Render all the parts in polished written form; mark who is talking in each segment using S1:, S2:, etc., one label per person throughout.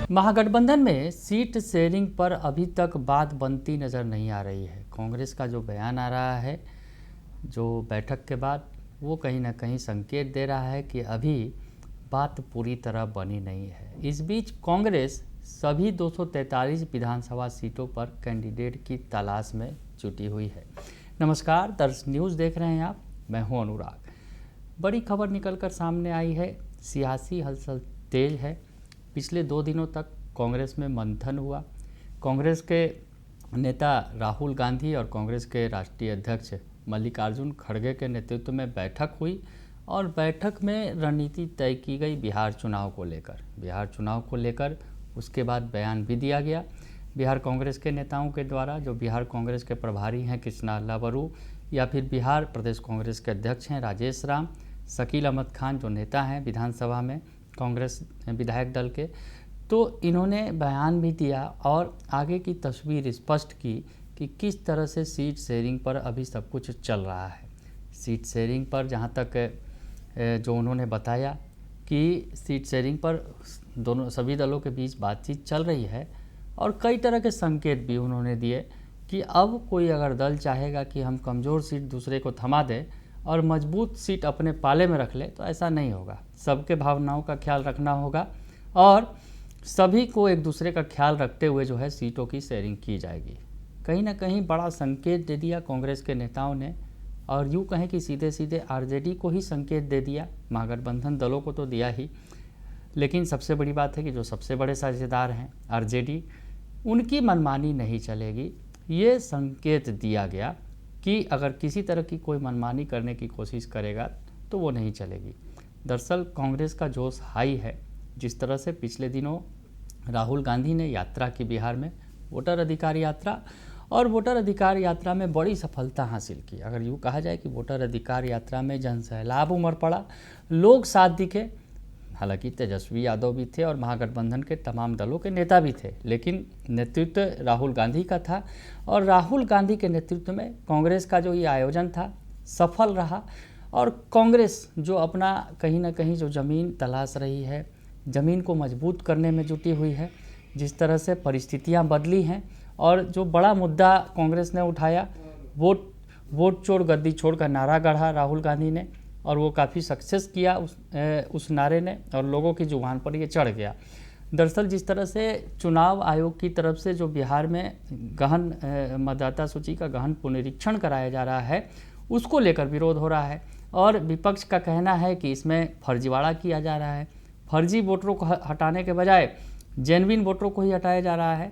S1: महागठबंधन में seat sharing पर अभी तक बात बनती नज़र नहीं आ रही है। कांग्रेस का जो बयान आ रहा है जो बैठक के बाद, वो कहीं ना कहीं संकेत दे रहा है कि अभी बात पूरी तरह बनी नहीं है। इस बीच कांग्रेस सभी 243 विधानसभा सीटों पर कैंडिडेट की तलाश में जुटी हुई है। नमस्कार, दर्श न्यूज़ देख रहे हैं आप, मैं हूं अनुराग। बड़ी खबर निकलकर सामने आई है, सियासी हलचल तेज है। पिछले 2 दिनों तक कांग्रेस में मंथन हुआ। कांग्रेस के नेता राहुल गांधी और कांग्रेस के राष्ट्रीय अध्यक्ष मल्लिकार्जुन खड़गे के नेतृत्व में बैठक हुई और बैठक में रणनीति तय की गई बिहार चुनाव को लेकर उसके बाद बयान भी दिया गया। बिहार कांग्रेस के नेताओं के द्वारा, जो बिहार कांग्रेस के प्रभारी हैं कृष्णा लावरू, या फिर बिहार प्रदेश कांग्रेस के अध्यक्ष हैं राजेश राम, शकील अहमद खान जो नेता हैं विधानसभा में कांग्रेस विधायक दल के, तो इन्होंने बयान भी दिया और आगे की तस्वीर स्पष्ट की कि किस तरह से सीट शेयरिंग पर अभी सब कुछ चल रहा है। सीट शेयरिंग पर जहां तक जो उन्होंने बताया कि सीट शेयरिंग पर सभी दलों के बीच बातचीत चल रही है और कई तरह के संकेत भी उन्होंने दिए कि अब कोई अगर दल चाहेगा कि हम कमज़ोर सीट दूसरे को थमा दें और मजबूत सीट अपने पाले में रख ले, तो ऐसा नहीं होगा। सबके भावनाओं का ख्याल रखना होगा और सभी को एक दूसरे का ख्याल रखते हुए जो है सीटों की शेयरिंग की जाएगी। कहीं ना कहीं बड़ा संकेत दे दिया कांग्रेस के नेताओं ने, और यूँ कहें कि सीधे सीधे आरजेडी को ही संकेत दे दिया। महागठबंधन दलों को तो दिया ही, लेकिन सबसे बड़ी बात है कि जो सबसे बड़े साझेदार हैं आरजेडी, उनकी मनमानी नहीं चलेगी। ये संकेत दिया गया कि अगर किसी तरह की कोई मनमानी करने की कोशिश करेगा तो वो नहीं चलेगी। दरअसल कांग्रेस का जोश हाई है। जिस तरह से पिछले दिनों राहुल गांधी ने यात्रा की बिहार में, वोटर अधिकार यात्रा, और वोटर अधिकार यात्रा में बड़ी सफलता हासिल की। अगर यूँ कहा जाए कि वोटर अधिकार यात्रा में जनसैलाब उमड़ पड़ा, लोग साथ दिखे। हालांकि तेजस्वी यादव भी थे और महागठबंधन के तमाम दलों के नेता भी थे, लेकिन नेतृत्व राहुल गांधी का था और राहुल गांधी के नेतृत्व में कांग्रेस का जो ये आयोजन था सफल रहा। और कांग्रेस जो अपना कहीं ना कहीं जो ज़मीन तलाश रही है, ज़मीन को मजबूत करने में जुटी हुई है। जिस तरह से परिस्थितियां बदली हैं और जो बड़ा मुद्दा कांग्रेस ने उठाया, वोट चोर गद्दी छोड़ का नारा गढ़ा राहुल गांधी ने, और वो काफ़ी सक्सेस किया उस नारे ने, और लोगों की जुबान पर ये चढ़ गया। दरअसल जिस तरह से चुनाव आयोग की तरफ से जो बिहार में गहन मतदाता सूची का गहन पुनरीक्षण कराया जा रहा है, उसको लेकर विरोध हो रहा है और विपक्ष का कहना है कि इसमें फर्जीवाड़ा किया जा रहा है। फर्जी वोटरों को हटाने के बजाय जेन्युइन वोटरों को ही हटाया जा रहा है।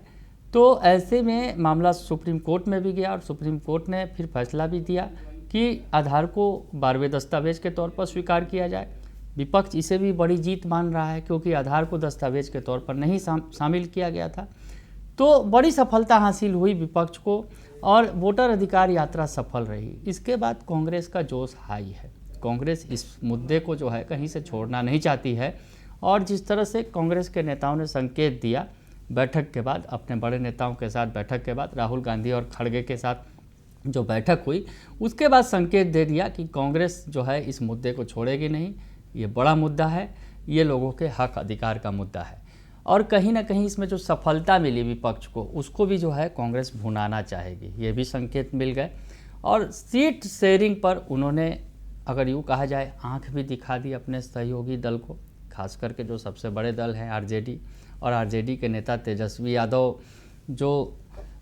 S1: तो ऐसे में मामला सुप्रीम कोर्ट में भी गया और सुप्रीम कोर्ट ने फिर फैसला भी दिया कि आधार को 12वें दस्तावेज के तौर पर स्वीकार किया जाए। विपक्ष इसे भी बड़ी जीत मान रहा है क्योंकि आधार को दस्तावेज के तौर पर नहीं शामिल किया गया था। तो बड़ी सफलता हासिल हुई विपक्ष को और वोटर अधिकार यात्रा सफल रही। इसके बाद कांग्रेस का जोश हाई है। कांग्रेस इस मुद्दे को जो है कहीं से छोड़ना नहीं चाहती है और जिस तरह से कांग्रेस के नेताओं ने संकेत दिया बैठक के बाद, अपने बड़े नेताओं के साथ बैठक के बाद, राहुल गांधी और खड़गे के साथ जो बैठक हुई, उसके बाद संकेत दे दिया कि कांग्रेस जो है इस मुद्दे को छोड़ेगी नहीं। ये बड़ा मुद्दा है, ये लोगों के हक अधिकार का मुद्दा है और कहीं ना कहीं इसमें जो सफलता मिली विपक्ष को, उसको भी जो है कांग्रेस भुनाना चाहेगी। ये भी संकेत मिल गए और सीट शेयरिंग पर उन्होंने, अगर यूँ कहा जाए, आंख भी दिखा दी अपने सहयोगी दल को, खास करके जो सबसे बड़े दल हैं आरजेडी, और आरजेडी के नेता तेजस्वी यादव, जो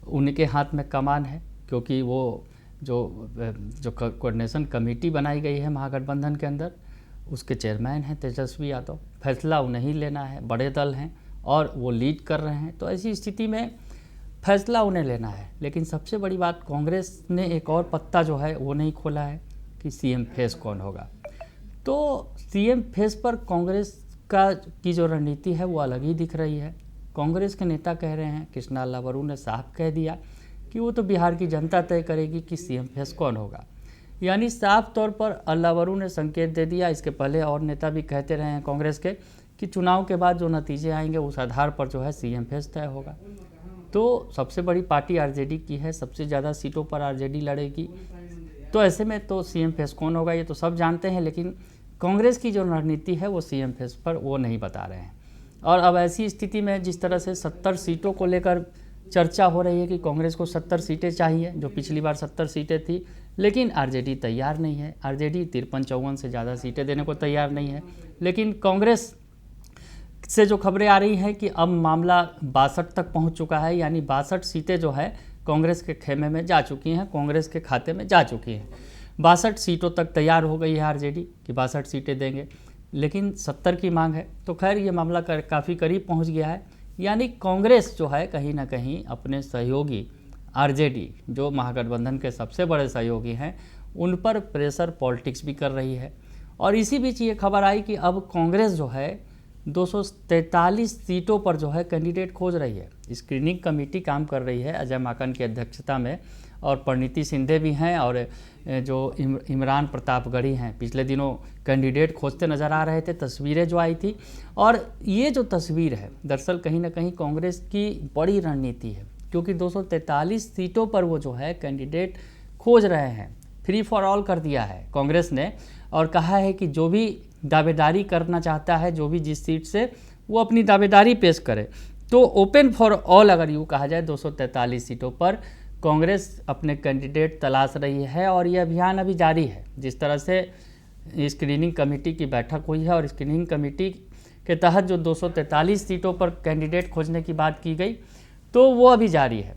S1: उनके हाथ में कमान है क्योंकि वो जो कोऑर्डिनेशन कमेटी बनाई गई है महागठबंधन के अंदर, उसके चेयरमैन हैं तेजस्वी यादव। फैसला उन्हें ही लेना है, बड़े दल हैं और वो लीड कर रहे हैं, तो ऐसी स्थिति में फैसला उन्हें लेना है। लेकिन सबसे बड़ी बात, कांग्रेस ने एक और पत्ता जो है वो नहीं खोला है कि सीएम फेस कौन होगा। तो सीएम फेस पर कांग्रेस की जो रणनीति है वो अलग ही दिख रही है। कांग्रेस के नेता कह रहे हैं, कृष्णा लावरू ने साफ कह दिया कि वो तो बिहार की जनता तय करेगी कि सीएम फेस कौन होगा। यानी साफ तौर पर लावरू ने संकेत दे दिया। इसके पहले और नेता भी कहते रहे हैं कांग्रेस के कि चुनाव के बाद जो नतीजे आएंगे उस आधार पर जो है सीएम फेस तय होगा। तो सबसे बड़ी पार्टी आरजेडी की है, सबसे ज़्यादा सीटों पर आरजेडी लड़ेगी, तो ऐसे में तो सीएम फेस कौन होगा ये तो सब जानते हैं। लेकिन कांग्रेस की जो रणनीति है वो सीएम फेस पर वो नहीं बता रहे हैं। और अब ऐसी स्थिति में जिस तरह से 70 सीटों को लेकर चर्चा हो रही है कि कांग्रेस को 70 सीटें चाहिए, जो पिछली बार 70 सीटें थी, लेकिन आरजेडी तैयार नहीं है। आरजेडी 53-54 से ज़्यादा सीटें देने को तैयार नहीं है। लेकिन कांग्रेस से जो खबरें आ रही हैं कि अब मामला 62 तक पहुंच चुका है, यानी 62 सीटें जो है कांग्रेस के खेमे में जा चुकी हैं, कांग्रेस के खाते में जा चुकी हैं। 62 सीटों तक तैयार हो गई है आरजेडी कि 62 सीटें देंगे, लेकिन 70 की मांग है। तो खैर ये मामला काफ़ी करीब पहुंच गया है, यानी कांग्रेस जो है कहीं ना कहीं अपने सहयोगी आरजेडी, जो महागठबंधन के सबसे बड़े सहयोगी हैं, उन पर प्रेशर पॉलिटिक्स भी कर रही है। और इसी बीच ये खबर आई कि अब कांग्रेस जो है 243 सीटों पर जो है कैंडिडेट खोज रही है। स्क्रीनिंग कमेटी काम कर रही है अजय माकन की अध्यक्षता में, और परिणीति शिंदे भी हैं, और जो इमरान प्रतापगढ़ी हैं, पिछले दिनों कैंडिडेट खोजते नज़र आ रहे थे, तस्वीरें जो आई थी। और ये जो तस्वीर है दरअसल कहीं ना कहीं कांग्रेस की बड़ी रणनीति है, क्योंकि 243 सीटों पर वो जो है कैंडिडेट खोज रहे हैं। फ्री फॉर ऑल कर दिया है कांग्रेस ने, और कहा है कि जो भी दावेदारी करना चाहता है, जो भी जिस सीट से, वो अपनी दावेदारी पेश करे। तो ओपन फॉर ऑल अगर यूँ कहा जाए 243 सीटों पर कांग्रेस अपने कैंडिडेट तलाश रही है, और ये अभियान अभी जारी है। जिस तरह से स्क्रीनिंग कमेटी की बैठक हुई है और स्क्रीनिंग कमेटी के तहत जो 243 सीटों पर कैंडिडेट खोजने की बात की गई, तो वो अभी जारी है।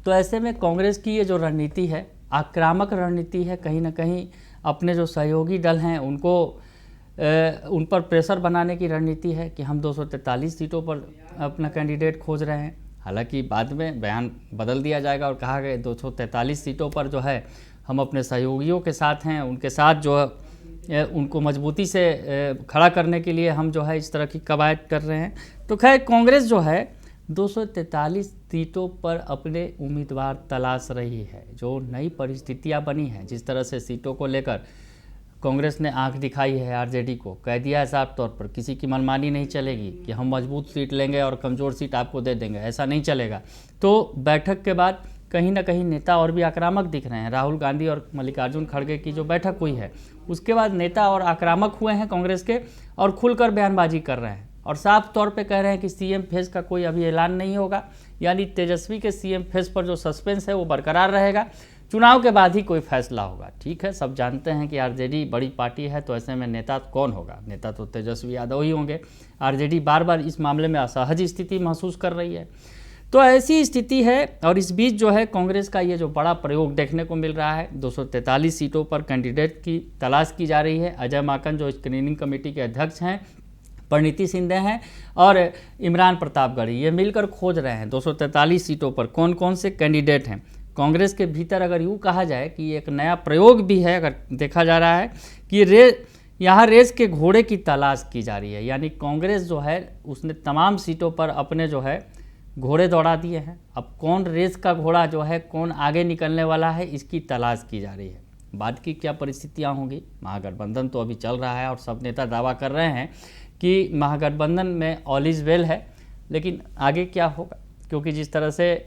S1: तो ऐसे में कांग्रेस की ये जो रणनीति है, आक्रामक रणनीति है, कहीं ना कहीं अपने जो सहयोगी दल हैं उनको उन पर प्रेशर बनाने की रणनीति है कि हम 243 सीटों पर अपना कैंडिडेट खोज रहे हैं। हालांकि बाद में बयान बदल दिया जाएगा और कहा गया 243 सीटों पर जो है हम अपने सहयोगियों के साथ हैं, उनके साथ जो है उनको मजबूती से खड़ा करने के लिए हम जो है इस तरह की कवायद कर रहे हैं। तो खैर कांग्रेस जो है 243 सीटों पर अपने उम्मीदवार तलाश रही है। जो नई परिस्थितियां बनी हैं, जिस तरह से सीटों को लेकर कांग्रेस ने आंख दिखाई है आरजेडी को, कह दिया है साफ तौर पर किसी की मनमानी नहीं चलेगी कि हम मजबूत सीट लेंगे और कमज़ोर सीट आपको दे देंगे, ऐसा नहीं चलेगा। तो बैठक के बाद कहीं ना कहीं नेता और भी आक्रामक दिख रहे हैं। राहुल गांधी और मल्लिकार्जुन खड़गे की जो बैठक हुई है, उसके बाद नेता और आक्रामक हुए हैं कांग्रेस के, और खुलकर बयानबाजी कर रहे हैं और साफ तौर पे कह रहे हैं कि सीएम फेस का कोई अभी ऐलान नहीं होगा, यानी तेजस्वी के सीएम फेस पर जो सस्पेंस है वो बरकरार रहेगा। चुनाव के बाद ही कोई फैसला होगा। ठीक है, सब जानते हैं कि आरजेडी बड़ी पार्टी है, तो ऐसे में नेता कौन होगा? नेता तो तेजस्वी यादव ही होंगे। आरजेडी बार बार इस मामले में असहज स्थिति महसूस कर रही है। तो ऐसी स्थिति है, और इस बीच जो है कांग्रेस का ये जो बड़ा प्रयोग देखने को मिल रहा है, 243 सीटों पर कैंडिडेट की तलाश की जा रही है। अजय माकन जो स्क्रीनिंग कमेटी के अध्यक्ष हैं, परिणीति शिंदे हैं, और इमरान प्रतापगढ़ी, ये मिलकर खोज रहे हैं 243 सीटों पर कौन कौन से कैंडिडेट हैं। कांग्रेस के भीतर अगर यूँ कहा जाए कि एक नया प्रयोग भी है, अगर देखा जा रहा है कि यहाँ रेस के घोड़े की तलाश की जा रही है, यानी कांग्रेस जो है उसने तमाम सीटों पर अपने जो है घोड़े दौड़ा दिए हैं। अब कौन रेस का घोड़ा जो है, कौन आगे निकलने वाला है, इसकी तलाश की जा रही है। बाद की क्या परिस्थितियाँ होंगी, महागठबंधन तो अभी चल रहा है और सब नेता दावा कर रहे हैं कि महागठबंधन में ऑल इज वेल है, लेकिन आगे क्या होगा? क्योंकि जिस तरह से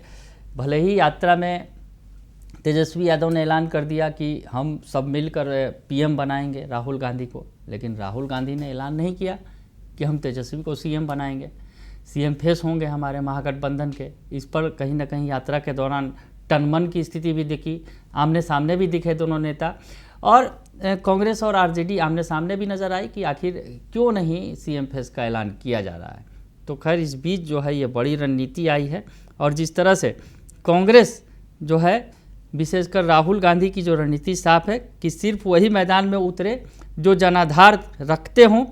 S1: भले ही यात्रा में तेजस्वी यादव ने ऐलान कर दिया कि हम सब मिलकर पीएम बनाएंगे राहुल गांधी को, लेकिन राहुल गांधी ने ऐलान नहीं किया कि हम तेजस्वी को सीएम बनाएंगे, सीएम फेस होंगे हमारे महागठबंधन के। इस पर कहीं ना कहीं यात्रा के दौरान टनमन की स्थिति भी दिखी, आमने सामने भी दिखे दोनों नेता, और कांग्रेस और आरजेडी आमने सामने भी नज़र आई कि आखिर क्यों नहीं सीएम फेस का ऐलान किया जा रहा है। तो खैर इस बीच जो है ये बड़ी रणनीति आई है, और जिस तरह से कांग्रेस जो है, विशेषकर राहुल गांधी की जो रणनीति साफ है कि सिर्फ वही मैदान में उतरे जो जनाधार रखते हों,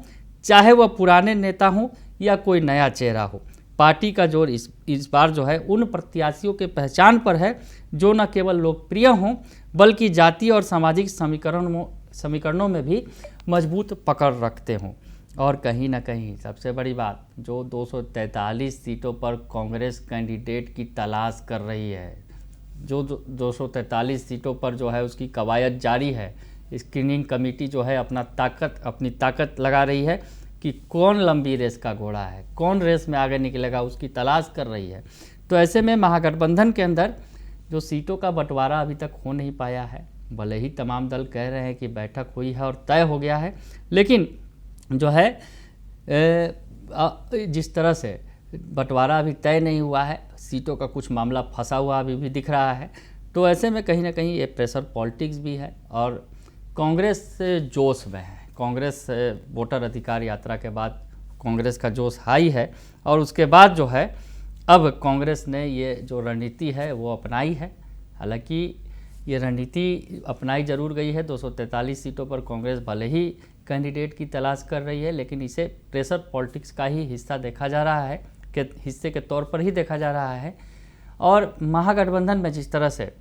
S1: चाहे वह पुराने नेता हों या कोई नया चेहरा हो। पार्टी का जोर इस बार जो है उन प्रत्याशियों के पहचान पर है जो न केवल लोकप्रिय हों, बल्कि जातीय और सामाजिक समीकरणों में भी मजबूत पकड़ रखते हों। और कहीं ना कहीं सबसे बड़ी बात, जो 243 सीटों पर कांग्रेस कैंडिडेट की तलाश कर रही है, जो 243 सीटों पर जो है उसकी कवायद जारी है, स्क्रीनिंग कमेटी जो है अपनी ताकत लगा रही है कि कौन लंबी रेस का घोड़ा है, कौन रेस में आगे निकलेगा, उसकी तलाश कर रही है। तो ऐसे में महागठबंधन के अंदर जो सीटों का बंटवारा अभी तक हो नहीं पाया है, भले ही तमाम दल कह रहे हैं कि बैठक हुई है और तय हो गया है, लेकिन जो है जिस तरह से बंटवारा अभी तय नहीं हुआ है, सीटों का कुछ मामला फंसा हुआ अभी भी दिख रहा है, तो ऐसे में कहीं ना कहीं ये प्रेशर पॉलिटिक्स भी है और कांग्रेस जोश में है। कांग्रेस वोटर अधिकार यात्रा के बाद कांग्रेस का जोश हाई है और उसके बाद जो है अब कांग्रेस ने ये जो रणनीति है वो अपनाई है। हालांकि ये रणनीति अपनाई जरूर गई है, 243 सीटों पर कांग्रेस भले ही कैंडिडेट की तलाश कर रही है, लेकिन इसे प्रेशर पॉलिटिक्स का ही हिस्सा देखा जा रहा है, के हिस्से के तौर पर ही देखा जा रहा है। और महागठबंधन में जिस तरह से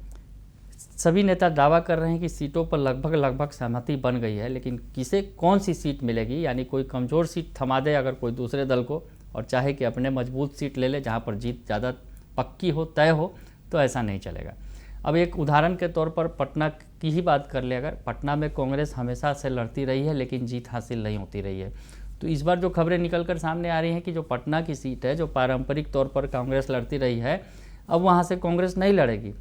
S1: सभी नेता दावा कर रहे हैं कि सीटों पर लगभग सहमति बन गई है, लेकिन किसे कौन सी सीट मिलेगी, यानी कोई कमज़ोर सीट थमा दे अगर कोई दूसरे दल को और चाहे कि अपने मजबूत सीट ले ले जहां पर जीत ज़्यादा पक्की हो, तय हो, तो ऐसा नहीं चलेगा। अब एक उदाहरण के तौर पर पटना की ही बात कर ले, अगर पटना में कांग्रेस हमेशा से लड़ती रही है लेकिन जीत हासिल नहीं होती रही है, तो इस बार जो खबरें निकल कर सामने आ रही हैं कि जो पटना की सीट है, जो पारंपरिक तौर पर कांग्रेस लड़ती रही है, अब वहाँ से कांग्रेस नहीं लड़ेगी,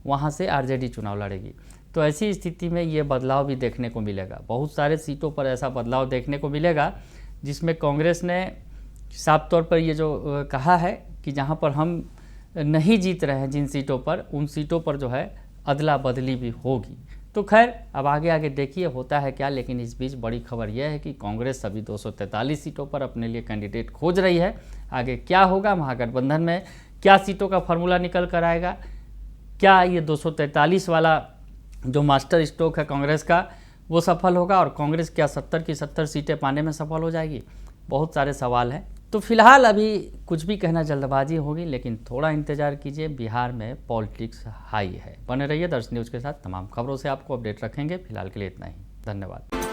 S1: वहाँ से आरजेडी चुनाव लड़ेगी। तो ऐसी स्थिति में ये बदलाव भी देखने को मिलेगा। बहुत सारे सीटों पर ऐसा बदलाव देखने को मिलेगा जिसमें कांग्रेस ने साफ तौर पर ये जो कहा है कि जहाँ पर हम नहीं जीत रहे हैं जिन सीटों पर, उन सीटों पर जो है अदला बदली भी होगी। तो खैर अब आगे देखिए होता है क्या, लेकिन इस बीच बड़ी खबर यह है कि कांग्रेस सभी 243 सीटों पर अपने लिए कैंडिडेट खोज रही है। आगे क्या होगा, महागठबंधन में क्या सीटों का फार्मूला निकल कर आएगा, क्या ये 243 वाला जो मास्टर स्ट्रोक है कांग्रेस का वो सफल होगा और कांग्रेस क्या 70 की 70 सीटें पाने में सफल हो जाएगी, बहुत सारे सवाल हैं। तो फिलहाल अभी कुछ भी कहना जल्दबाजी होगी, लेकिन थोड़ा इंतजार कीजिए, बिहार में पॉलिटिक्स हाई है। बने रहिए दर्शन न्यूज़ के साथ, तमाम खबरों से आपको अपडेट रखेंगे। फिलहाल के लिए इतना ही, धन्यवाद।